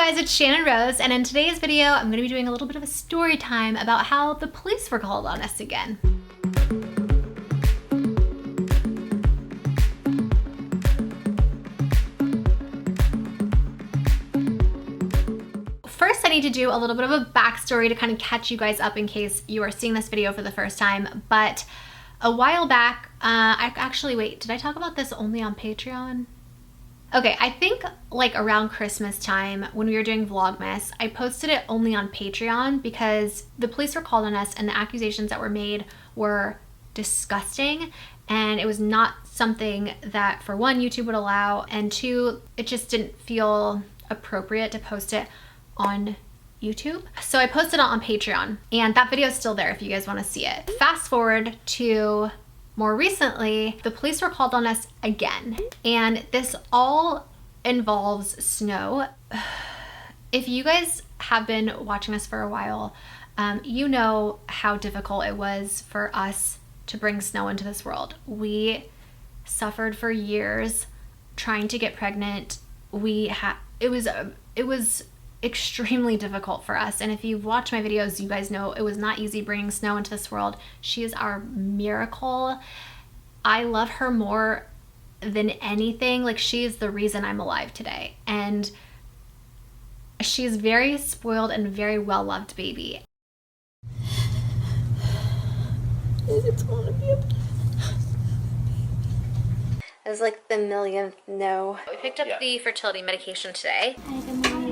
guys, it's Channon Rose, and in today's video, I'm going to be doing a little bit of a story time about how the police were called on us again. First, I need to do a little bit of a backstory to kind of catch you guys up in case you are seeing this video for the first time. But a while back, wait, did I talk about this only on Patreon? Okay, I think like around Christmas time when we were doing Vlogmas, I posted it only on Patreon because the police were called on us and the accusations that were made were disgusting, and it was not something that, for one, YouTube would allow, and two, it just didn't feel appropriate to post it on YouTube. So I posted it on Patreon, and that video is still there if you guys want to see it. Fast forward to more recently, the police were called on us again, and this all involves snow. If you guys have been watching us for a while, you know how difficult it was for us to bring snow into this world. We suffered for years trying to get pregnant. It was extremely difficult for us, and if you've watched my videos, you guys know it was not easy bringing Snow into this world. She is our miracle. I love her more than anything. Like, she is the reason I'm alive today, and she's very spoiled and very well-loved baby. It's gonna be a... It was like the millionth no. We picked up the fertility medication today. Hi, good morning.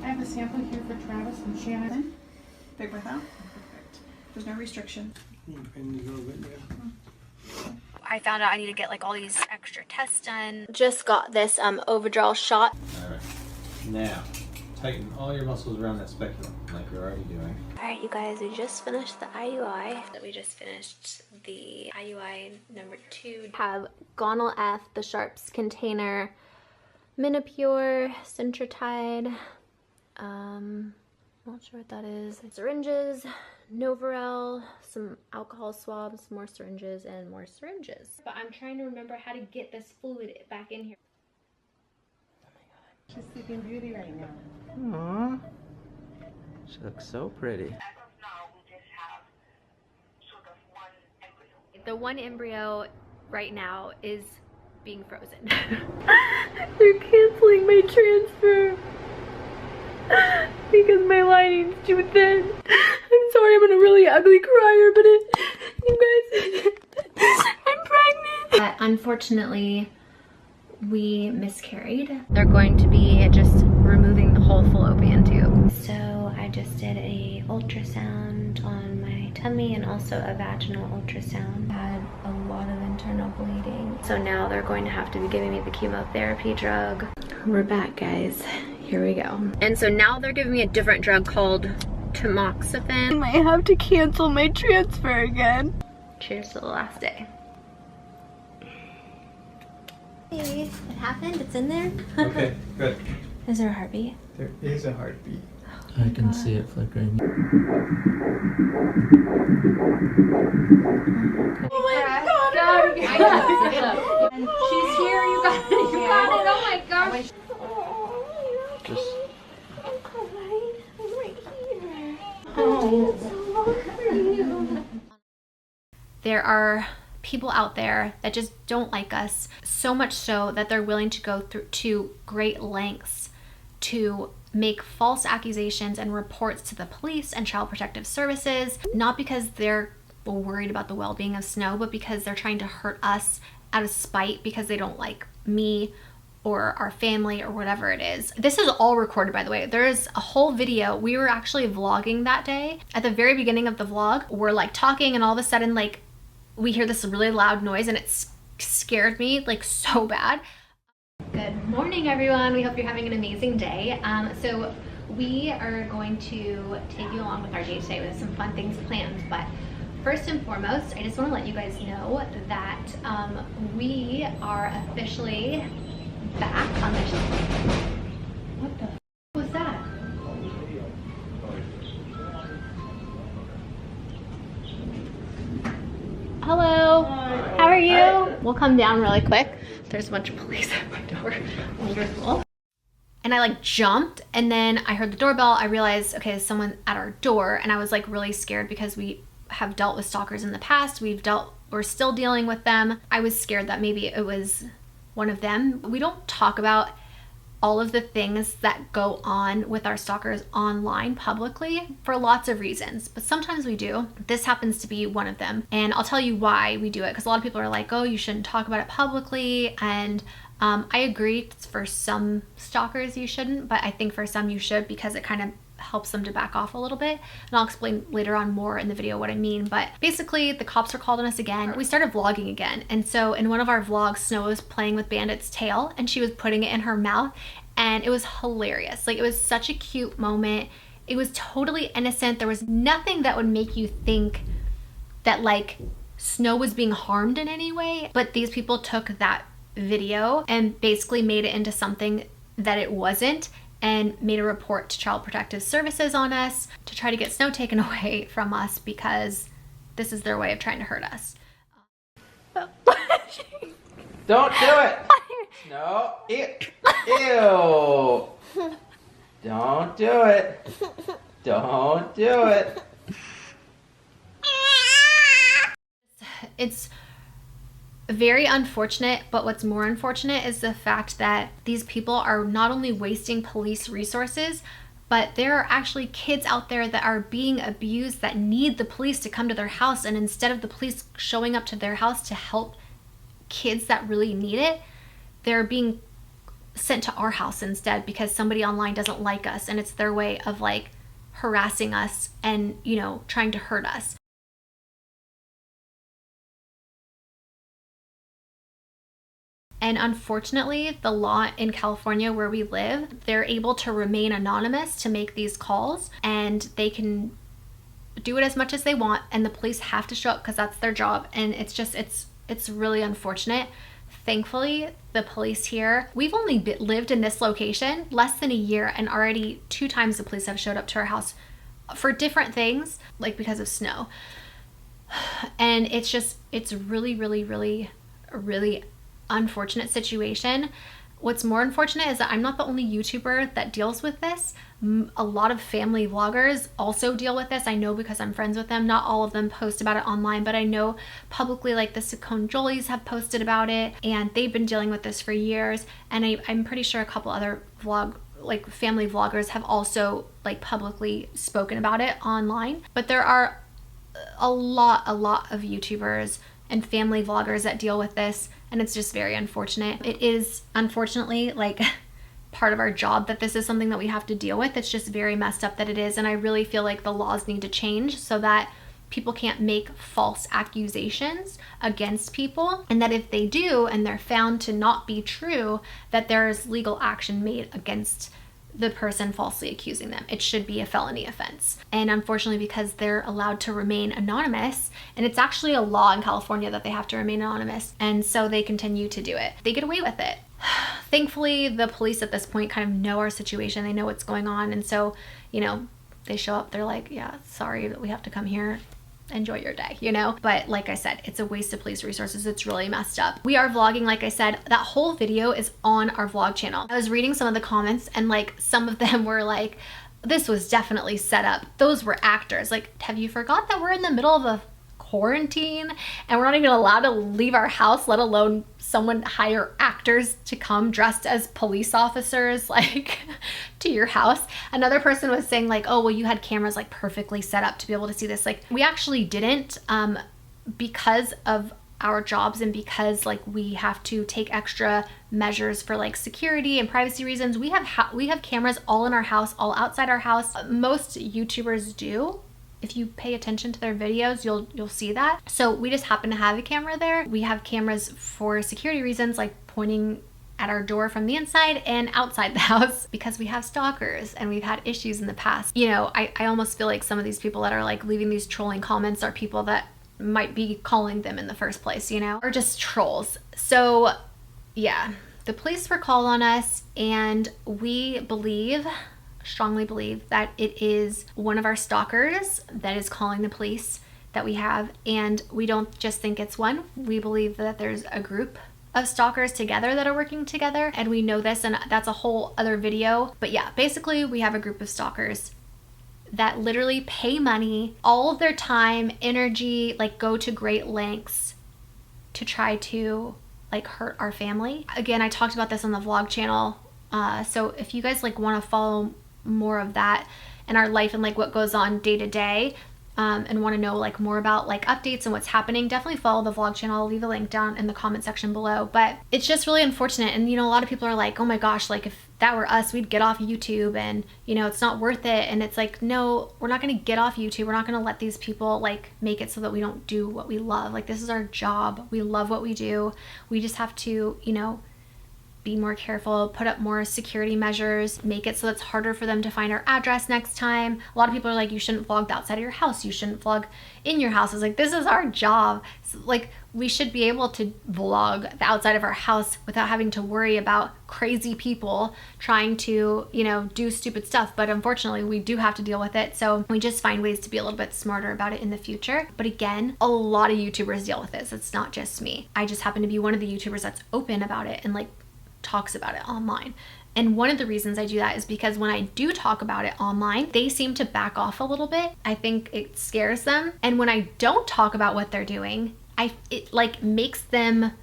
I have a sample here for Travis and Shannon. Big breath out. Perfect. There's no restriction. I found out I need to get like all these extra tests done. Just got this overdraw shot. Alright. Now, tighten all your muscles around that speculum like you're already doing. Alright, you guys, we just finished the IUI. We just finished the IUI number 2. Have Gonal F, the Sharps container, Minipure, Centratide, not sure what that is. Syringes, Novarel, some alcohol swabs, more syringes, and more syringes. But I'm trying to remember how to get this fluid back in here. Oh my god. She's Sleeping Beauty right now. Aww. She looks so pretty. As of now, we just have sort of one embryo. The one embryo right now is being frozen. They're canceling my transfer because my lining's too thin. I'm sorry, I'm a really ugly crier, but you guys, I'm pregnant. But unfortunately, we miscarried. They're going to be just removing the whole fallopian tube. So I just did a ultrasound on my tummy and also a vaginal ultrasound. Had a lot of internal bleeding. So now they're going to have to be giving me the chemotherapy drug. We're back, guys. Here we go. And so now they're giving me a different drug called tamoxifen. I might have to cancel my transfer again. Cheers to the last day. Hey, it happened? It's in there? Okay, good. Is there a heartbeat? There is a heartbeat. Oh I can see it flickering. Oh my god! She's here, you got it, you got it, oh my gosh! Just... I'm crying, I'm right here. Oh. There are people out there that just don't like us, so much so that they're willing to go through to great lengths to make false accusations and reports to the police and Child Protective Services, not because they're worried about the well-being of Snow, but because they're trying to hurt us out of spite because they don't like me or our family or whatever it is. This is all recorded, by the way. There is a whole video. We were actually vlogging that day. At the very beginning of the vlog, we're like talking, and all of a sudden, like, we hear this really loud noise, and it scared me like so bad. Good morning, everyone. We hope you're having an amazing day. So we are going to take you along with our day today with some fun things planned. But first and foremost, I just want to let you guys know that we are officially back on mission. What the f was that? Hello. Hi. How are you? Hi. We'll come down really quick. There's a bunch of police at my door. Wonderful. And I like jumped, and then I heard the doorbell. I realized, okay, there's someone at our door, and I was like really scared because we have dealt with stalkers in the past. We're still dealing with them. I was scared that maybe it was one of them. We don't talk about all of the things that go on with our stalkers online publicly for lots of reasons, but sometimes we do. This happens to be one of them, and I'll tell you why we do it, because a lot of people are like, oh, you shouldn't talk about it publicly, and I agree, for some stalkers you shouldn't, but I think for some you should, because it kind of helps them to back off a little bit. And I'll explain later on more in the video what I mean. But basically, the cops were called on us again. We started vlogging again. And so in one of our vlogs, Snow was playing with Bandit's tail, and she was putting it in her mouth. And it was hilarious. Like, it was such a cute moment. It was totally innocent. There was nothing that would make you think that like Snow was being harmed in any way. But these people took that video and basically made it into something that it wasn't, and made a report to Child Protective Services on us to try to get Snow taken away from us, because this is their way of trying to hurt us. Don't do it! No. Ew. Ew. Don't do it. Don't do it. It's very unfortunate, but what's more unfortunate is the fact that these people are not only wasting police resources, but there are actually kids out there that are being abused that need the police to come to their house, and instead of the police showing up to their house to help kids that really need it, they're being sent to our house instead because somebody online doesn't like us, and it's their way of like harassing us and, you know, trying to hurt us. And unfortunately, the law in California where we live, they're able to remain anonymous to make these calls, and they can do it as much as they want, and the police have to show up because that's their job. And it's just, it's really unfortunate. Thankfully, the police here, we've only lived in this location less than a year, and already 2 times the police have showed up to our house for different things, like because of Snow. And it's just, it's really, really, really, really unfortunate situation. What's more unfortunate is that I'm not the only YouTuber that deals with this. A lot of family vloggers also deal with this. I know because I'm friends with them. Not all of them post about it online, but I know publicly, like the Saccone Jolies have posted about it, and they've been dealing with this for years. And I'm pretty sure a couple other family vloggers have also like publicly spoken about it online. But there are a lot of YouTubers and family vloggers that deal with this, and it's just very unfortunate. It is unfortunately like part of our job that this is something that we have to deal with. It's just very messed up that it is, and I really feel like the laws need to change so that people can't make false accusations against people, and that if they do and they're found to not be true, that there is legal action made against the person falsely accusing them. It should be a felony offense. And unfortunately, because they're allowed to remain anonymous, and it's actually a law in California that they have to remain anonymous, and so they continue to do it. They get away with it. Thankfully, the police at this point kind of know our situation. They know what's going on, and so, you know, they show up, they're like, yeah, sorry that we have to come here. Enjoy your day, you know? But like I said, it's a waste of police resources. It's really messed up. We are vlogging, like I said. That whole video is on our vlog channel. I was reading some of the comments, and like some of them were like, this was definitely set up. Those were actors. Like, have you forgot that we're in the middle of a quarantine and we're not even allowed to leave our house, let alone someone hire actors to come dressed as police officers like to your house? Another person was saying like, oh, well, you had cameras like perfectly set up to be able to see this. Like, we actually didn't, because of our jobs and because like we have to take extra measures for like security and privacy reasons. We have cameras all in our house, all outside our house. Most YouTubers do. If you pay attention to their videos, you'll see that. So we just happen to have a camera there. We have cameras for security reasons, like pointing at our door from the inside and outside the house, because we have stalkers and we've had issues in the past. You know, I almost feel like some of these people that are like leaving these trolling comments are people that might be calling them in the first place, you know, or just trolls. So yeah, the police were called on us, and we strongly believe that it is one of our stalkers that is calling the police that we have. And we don't just think it's one. We believe that there's a group of stalkers together that are working together, and we know this, and that's a whole other video. But yeah, basically we have a group of stalkers that literally pay money, all of their time, energy, like go to great lengths to try to like hurt our family. Again, I talked about this on the vlog channel. So if you guys like want to follow more of that in our life and like what goes on day to day, and want to know like more about like updates and what's happening, definitely follow the vlog channel. I'll leave a link down in the comment section below. But it's just really unfortunate. And you know, a lot of people are like, oh my gosh, like if that were us, we'd get off YouTube and you know, it's not worth it. And it's like, no, we're not going to get off YouTube. We're not going to let these people like make it so that we don't do what we love. Like this is our job. We love what we do. We just have to, you know, be more careful, put up more security measures, make it so it's harder for them to find our address next time. A lot of people are like, you shouldn't vlog the outside of your house. You shouldn't vlog in your house. It's like, this is our job. So, like, we should be able to vlog the outside of our house without having to worry about crazy people trying to, you know, do stupid stuff. But unfortunately, we do have to deal with it. So we just find ways to be a little bit smarter about it in the future. But again, a lot of YouTubers deal with this. It's not just me. I just happen to be one of the YouTubers that's open about it and like talks about it online. And one of the reasons I do that is because when I do talk about it online, they seem to back off a little bit. I think it scares them. And when I don't talk about what they're doing, it like makes them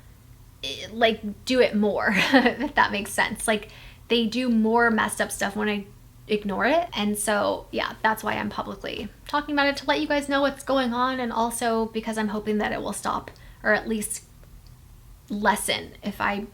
like do it more, if that makes sense. Like they do more messed up stuff when I ignore it. And so yeah, that's why I'm publicly talking about it, to let you guys know what's going on, and also because I'm hoping that it will stop, or at least lessen, if I,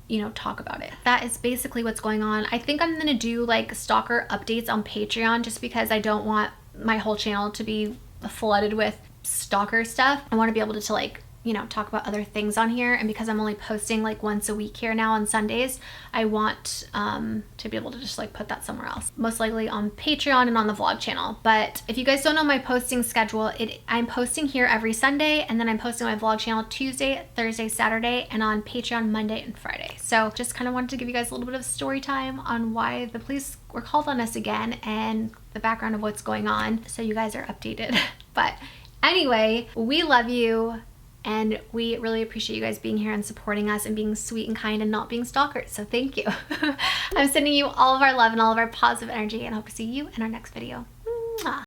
you know, talk about it. That is basically what's going on. I think I'm gonna do like stalker updates on Patreon, just because I don't want my whole channel to be flooded with stalker stuff. I want to be able to like, you know, talk about other things on here. And because I'm only posting like once a week here now on Sundays, I want to be able to just like put that somewhere else, most likely on Patreon and on the vlog channel. But if you guys don't know my posting schedule, I'm posting here every Sunday, and then I'm posting my vlog channel Tuesday, Thursday, Saturday, and on Patreon Monday and Friday. So just kind of wanted to give you guys a little bit of story time on why the police were called on us again and the background of what's going on, so you guys are updated. But anyway, we love you. And we really appreciate you guys being here and supporting us and being sweet and kind and not being stalkers. So thank you. I'm sending you all of our love and all of our positive energy, and I hope to see you in our next video. Mwah.